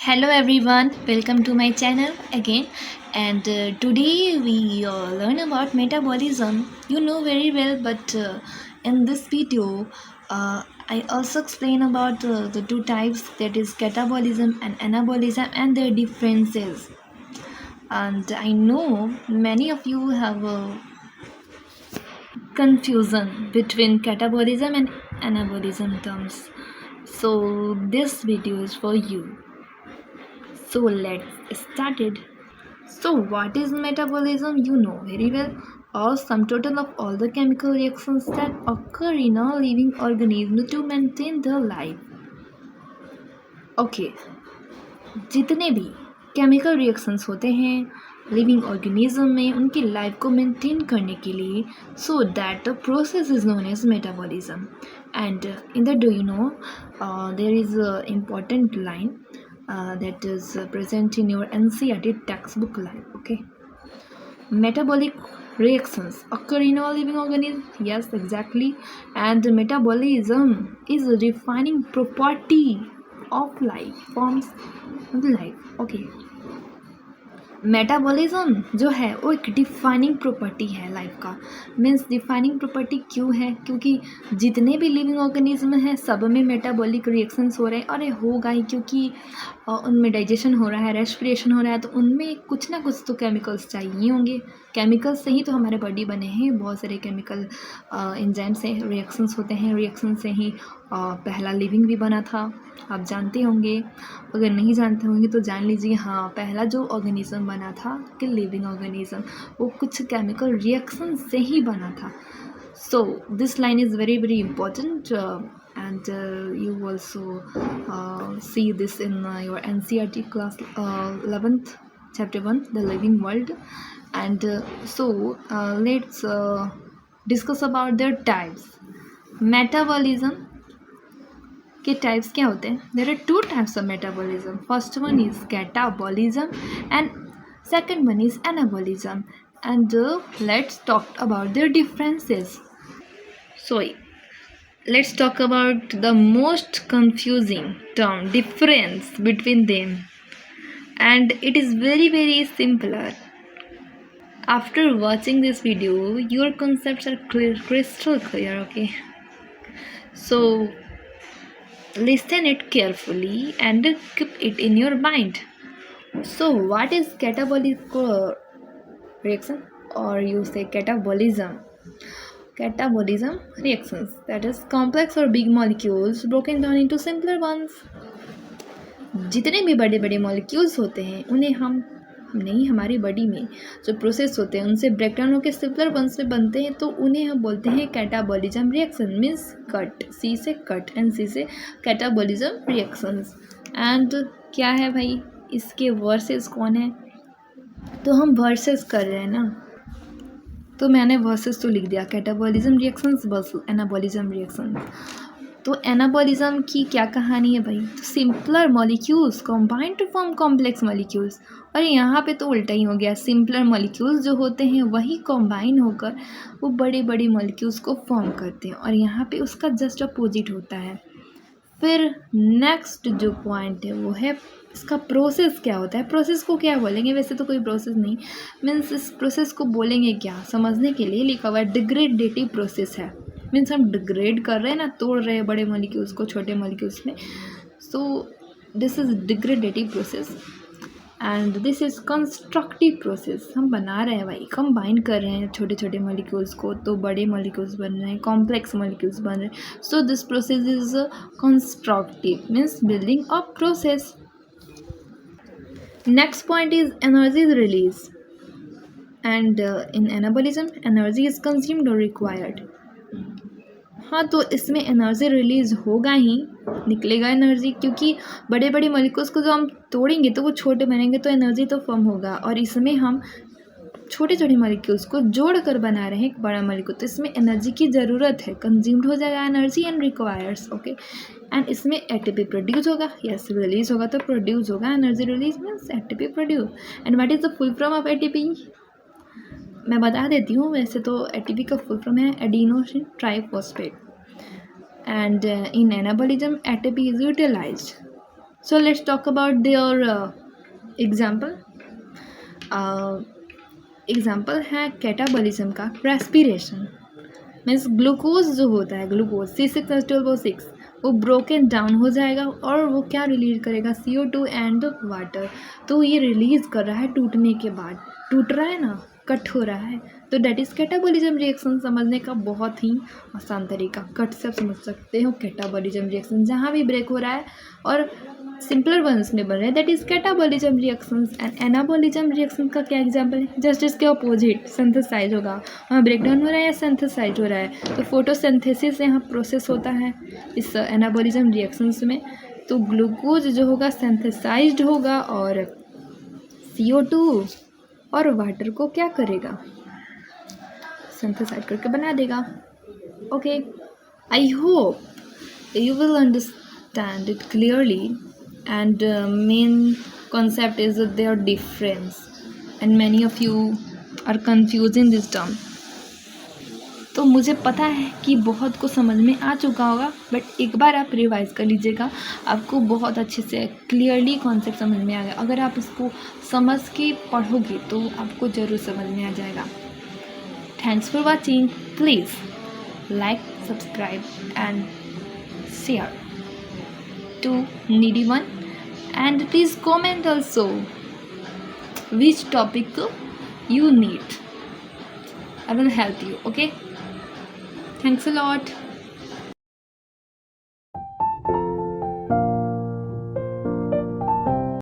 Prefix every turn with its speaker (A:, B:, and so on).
A: Hello everyone, welcome to my channel again. And today we learn about metabolism. You know very well, but in this video, I also explain about the two types, that is catabolism and anabolism, and their differences. And I know many of you have confusion between catabolism and anabolism terms. So this video is for you. So let's start it. So what is metabolism? You know very well, or sum total of all the chemical reactions that occur in a living organism to maintain their life. Okay, जितने भी chemical reactions होते हैं living organism में उनकी life को maintain करने के लिए, so that the process is known as metabolism. And in the do you know there is important line that is present in your NCERT textbook line. Okay, metabolic reactions occur in all living organisms. Yes, exactly. And metabolism is a defining property of life forms life. Okay, metabolism जो है वो एक defining property है life का. Means defining property क्यों है? क्योंकि जितने भी लिविंग ऑर्गेनिज्म हैं सब में मेटाबॉलिक रिएक्शंस हो रहे हैं, और ये होगा ही क्योंकि उनमें डाइजेशन हो रहा है, रेस्पिरेशन हो रहा है, तो उनमें कुछ ना कुछ तो केमिकल्स चाहिए होंगे. केमिकल्स से ही तो हमारे बॉडी बने हैं. बहुत सारे केमिकल एंजाइम से रिएक्शंस होते हैं. रिएक्शन से ही पहला लिविंग भी बना था, आप जानते होंगे. अगर नहीं जानते होंगे तो जान लीजिए. हाँ, पहला जो ऑर्गेनिज्म बना था कि लिविंग ऑर्गेनिज्म, वो कुछ केमिकल रिएक्शन से ही बना था. So this line is very very important, and you also see this in your NCERT class 11th chapter 1, the living world. And let's discuss about their types. Metabolism के types क्या होते हैं? There are two types of metabolism. First one is catabolism and second one is anabolism. And let's talk about their differences. So let's talk about the most confusing term, difference between them, and it is very very simpler. After watching this video your concepts are crystal clear. Okay, so listen it carefully and keep it in your mind. So what is catabolic reaction, or you say catabolism? Catabolism reactions, that is complex or big molecules broken down into simpler ones. जितने भी बड़े बड़े molecules होते हैं उन्हें हम नहीं, हमारी बॉडी में जो प्रोसेस होते हैं उनसे ब्रेकडाउन होकर सिंपलर वंस में बनते हैं, तो उन्हें हम बोलते हैं कैटाबॉलिज्म रिएक्शन. मीन्स कट, सी से कट एंड सी से कैटाबॉलिज्म रिएक्शंस. एंड क्या है भाई, इसके वर्सेस कौन है? तो हम वर्सेस कर रहे हैं ना, तो मैंने वर्सेस तो लिख दिया, catabolism reactions versus anabolism reactions. तो एनाबॉलिज्म की क्या कहानी है भाई? तो simpler molecules combine to form complex molecules. और यहाँ पे तो उल्टा ही हो गया. सिंपलर मॉलिक्यूल्स जो होते हैं वही कंबाइन होकर वो बड़े बड़े मॉलिक्यूल्स को फॉर्म करते हैं, और यहाँ पे उसका जस्ट अपोजिट होता है. फिर नेक्स्ट जो पॉइंट है वो है इसका प्रोसेस क्या होता है. प्रोसेस को क्या बोलेंगे? वैसे तो कोई प्रोसेस नहीं, मीन्स इस प्रोसेस को बोलेंगे क्या, समझने के लिए लिखा हुआ है डिग्रेडेटिव प्रोसेस है. मीन्स हम डिग्रेड कर रहे हैं ना, तोड़ रहे हैं बड़े मॉलिक्यूल्स को छोटे मॉलिक्यूल्स में. So this is degradative process and this is constructive process. हम बना रहे हैं भाई, कंबाइन कर रहे हैं छोटे छोटे मॉलिक्यूल्स को, तो बड़े मॉलिक्यूल्स बन रहे हैं, कॉम्प्लेक्स मॉलिक्यूल्स बन रहे हैं. So this process is constructive, means building a process. Next point is energy release, and in anabolism energy is consumed or required. हाँ, तो इसमें एनर्जी रिलीज होगा ही, निकलेगा एनर्जी, क्योंकि बड़े बड़े मॉलिक्यूल्स को जो हम तोड़ेंगे तो वो छोटे बनेंगे, तो एनर्जी तो फॉर्म होगा. और इसमें हम छोटे छोटे मॉलिक्यूल्स को जोड़ कर बना रहे हैं एक बड़ा मॉलिक्यूल, तो इसमें एनर्जी की ज़रूरत है. कंज्यूम्ड हो जाएगा energy and requires. Okay, and इसमें एटीपी प्रोड्यूस होगा. यस, रिलीज होगा तो प्रोड्यूस होगा. Energy release means ATP produce. And what is the full form of ATP? मैं बता देती हूँ. वैसे तो एटीपी का फुल फॉर्म है adenosine triphosphate. And in anabolism ATP is utilised. So let's talk about their example. Example है catabolism का रेस्पिरेशन। मीन्स ग्लूकोज जो होता है, ग्लूकोज C6H12O6 वो ब्रोकन डाउन हो जाएगा और वो क्या रिलीज करेगा, CO2 एंड वाटर। तो ये रिलीज कर रहा है टूटने के बाद, टूट रहा है ना, कट हो रहा है, तो डेट इज़ कैटाबॉलिज्म रिएक्शन। समझने का बहुत ही आसान तरीका, कट से आप समझ सकते हो कैटाबॉलिज्म रिएक्शन, जहाँ भी ब्रेक हो रहा है और सिंपलर वंस में बन रहे हैं, that is catabolism reactions. And anabolism reaction का क्या एग्जांपल है, जस्ट इसके अपोजिट सिंथेसाइज होगा, वहाँ ब्रेकडाउन हो रहा है या सिंथेसाइज हो रहा है, तो फोटोसिंथेसिस यहाँ प्रोसेस होता है इस एनाबॉलिज्म रिएक्शंस में। तो ग्लूकोज जो होगा सिंथेसाइज्ड होगा और CO2 और वाटर को क्या करेगा, सिंथेसाइज करके बना देगा। Okay, I hope you will understand it clearly, and main concept is their difference, and many of you are confusing this term. तो मुझे पता है कि बहुत को समझ में आ चुका होगा, बट एक बार आप रिवाइज कर लीजिएगा, आपको बहुत अच्छे से क्लियरली कॉन्सेप्ट समझ में आ गया। अगर आप इसको समझ के पढ़ोगे तो आपको ज़रूर समझ में आ जाएगा। Thanks for watching. Please like, subscribe and share to needy one, and please comment also which topic you need. I will help you. Okay, thanks a lot.